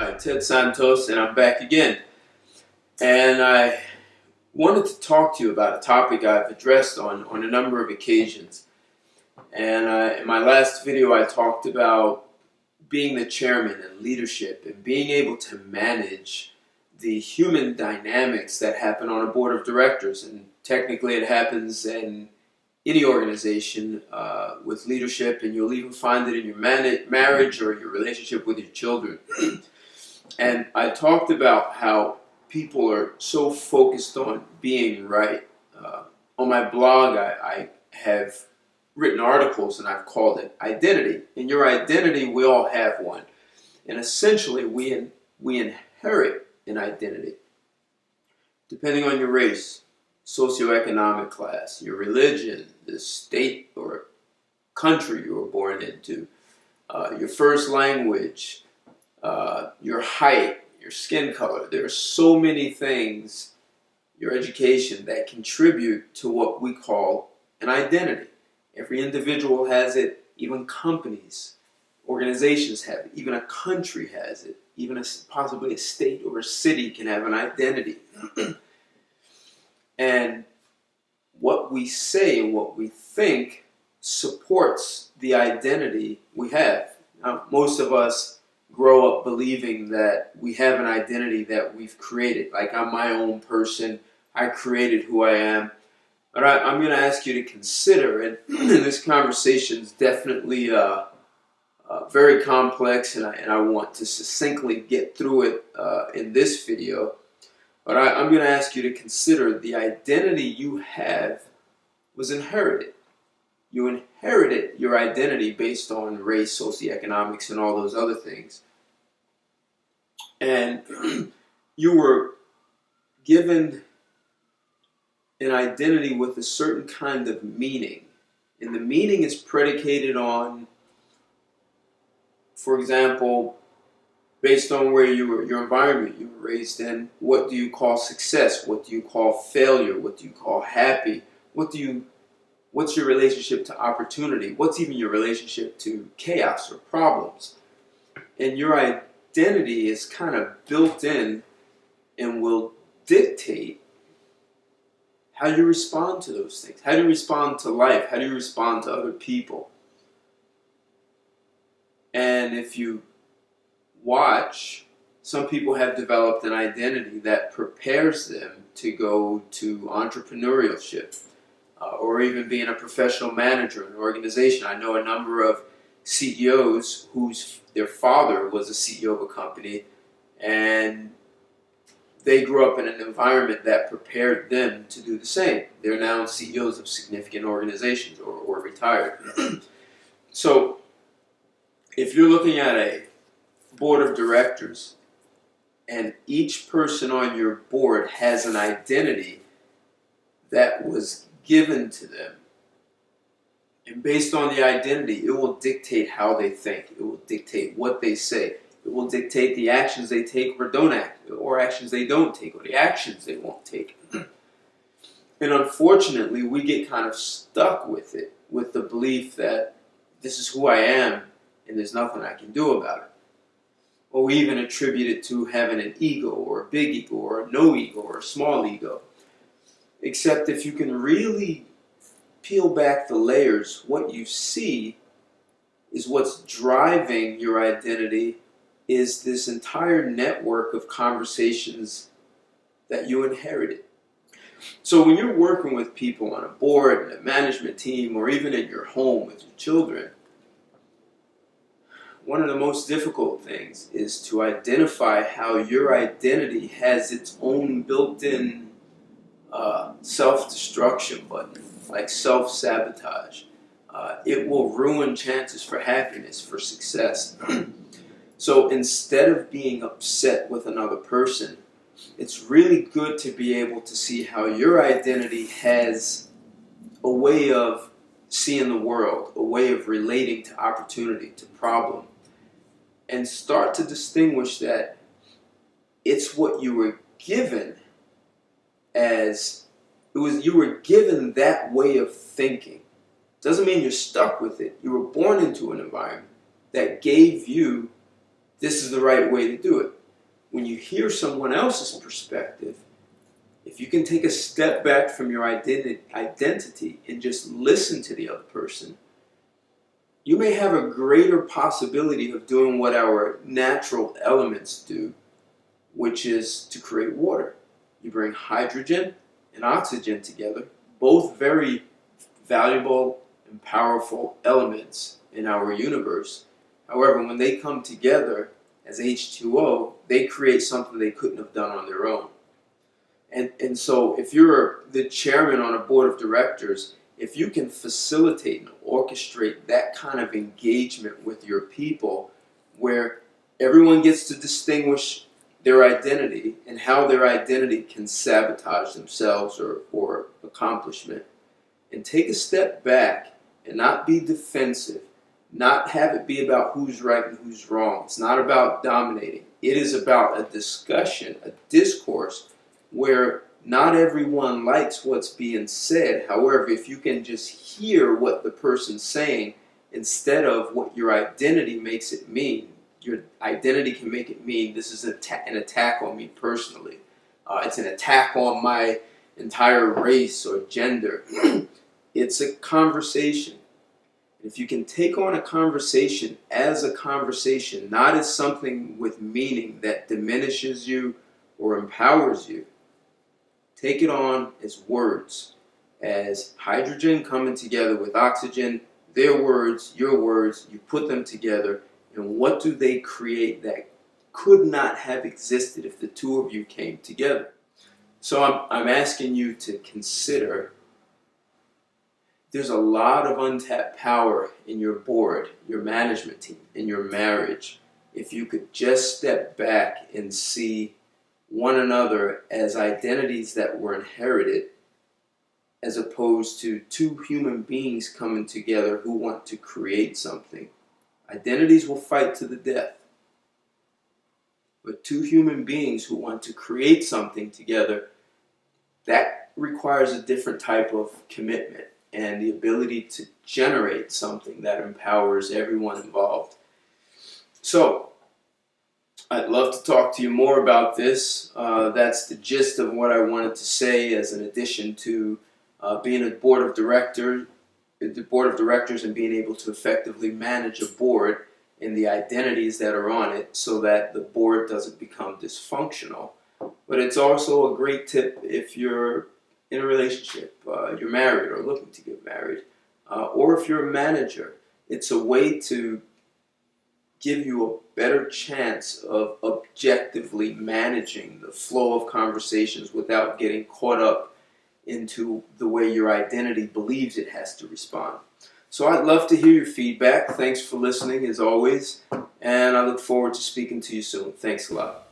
Hi, Ted Santos, and I'm back again. And I wanted to talk to you about a topic I've addressed on a number of occasions. And in my last video, I talked about being the chairman and leadership and being able to manage the human dynamics that happen on a board of directors. And technically, it happens in any organization with leadership, and you'll even find it in your marriage or your relationship with your children. And I talked about how people are so focused on being right. On my blog, I have written articles and I've called it identity. And your identity, we all have one. And essentially, we inherit an identity. Depending on your race, socioeconomic class, your religion, the state or country you were born into, your first language, your height, your skin color. There are so many things, your education, that contribute to what we call an identity. Every individual has it, even companies, organizations have it, even a country has it, even possibly a state or a city can have an identity. And what we say and what we think supports the identity we have. Now, most of us grow up believing that we have an identity that we've created. Like, I'm my own person. I created who I am. But I'm going to ask you to consider, and this conversation is definitely very complex, and I want to succinctly get through it in this video. But I'm going to ask you to consider the identity you have was inherited. You inherited your identity based on race, socioeconomics, and all those other things. And you were given an identity with a certain kind of meaning. And the meaning is predicated on, for example, based on where you were, your environment you were raised in. What do you call success? What do you call failure? What do you call happy? What's your relationship to opportunity? What's even your relationship to chaos or problems? And your identity is kind of built in and will dictate how you respond to those things. How do you respond to life? How do you respond to other people? And if you watch, some people have developed an identity that prepares them to go to entrepreneurship. Or even being a professional manager in an organization. I know a number of CEOs their father was a CEO of a company, and they grew up in an environment that prepared them to do the same. They're now CEOs of significant organizations or retired. So if you're looking at a board of directors and each person on your board has an identity that was given to them, and based on the identity, it will dictate how they think. It will dictate what they say. It will dictate the actions they take or don't act, or actions they don't take, or the actions they won't take. And unfortunately, we get kind of stuck with it, with the belief that this is who I am and there's nothing I can do about it. Or we even attribute it to having an ego, or a big ego, or a no ego, or a small ego. Except if you can really peel back the layers, what you see is what's driving your identity is this entire network of conversations that you inherited. So when you're working with people on a board, and a management team, or even in your home with your children, one of the most difficult things is to identify how your identity has its own built-in self-destruction button, like self-sabotage. It will ruin chances for happiness, for success. So instead of being upset with another person, it's really good to be able to see how your identity has a way of seeing the world, a way of relating to opportunity, to problem, and start to distinguish that it's what you were given you were given that way of thinking. Doesn't mean you're stuck with it. You were born into an environment that gave you this is the right way to do it. When you hear someone else's perspective, if you can take a step back from your identity and just listen to the other person, you may have a greater possibility of doing what our natural elements do, which is to create water. You bring hydrogen and oxygen together, both very valuable and powerful elements in our universe. However, when they come together as H2O, they create something they couldn't have done on their own. And so if you're the chairman on a board of directors, if you can facilitate and orchestrate that kind of engagement with your people where everyone gets to distinguish their identity and how their identity can sabotage themselves or accomplishment, and take a step back and not be defensive, not have it be about who's right and who's wrong. It's not about dominating. It is about a discussion, a discourse, where not everyone likes what's being said. However, if you can just hear what the person's saying instead of what your identity makes it mean, your identity can make it mean this is an attack on me personally. It's an attack on my entire race or gender. It's a conversation. If you can take on a conversation as a conversation, not as something with meaning that diminishes you or empowers you, take it on as words, as hydrogen coming together with oxygen, their words, your words, you put them together, and what do they create that could not have existed if the two of you came together? So I'm asking you to consider there's a lot of untapped power in your board, your management team, in your marriage. If you could just step back and see one another as identities that were inherited, as opposed to two human beings coming together who want to create something. Identities will fight to the death. But two human beings who want to create something together, that requires a different type of commitment and the ability to generate something that empowers everyone involved. So, I'd love to talk to you more about this. That's the gist of what I wanted to say as an addition to being a board of directors and being able to effectively manage a board and the identities that are on it so that the board doesn't become dysfunctional. But it's also a great tip if you're in a relationship, you're married or looking to get married, or if you're a manager. It's a way to give you a better chance of objectively managing the flow of conversations without getting caught up into the way your identity believes it has to respond. So I'd love to hear your feedback. Thanks for listening as always, and I look forward to speaking to you soon. Thanks a lot.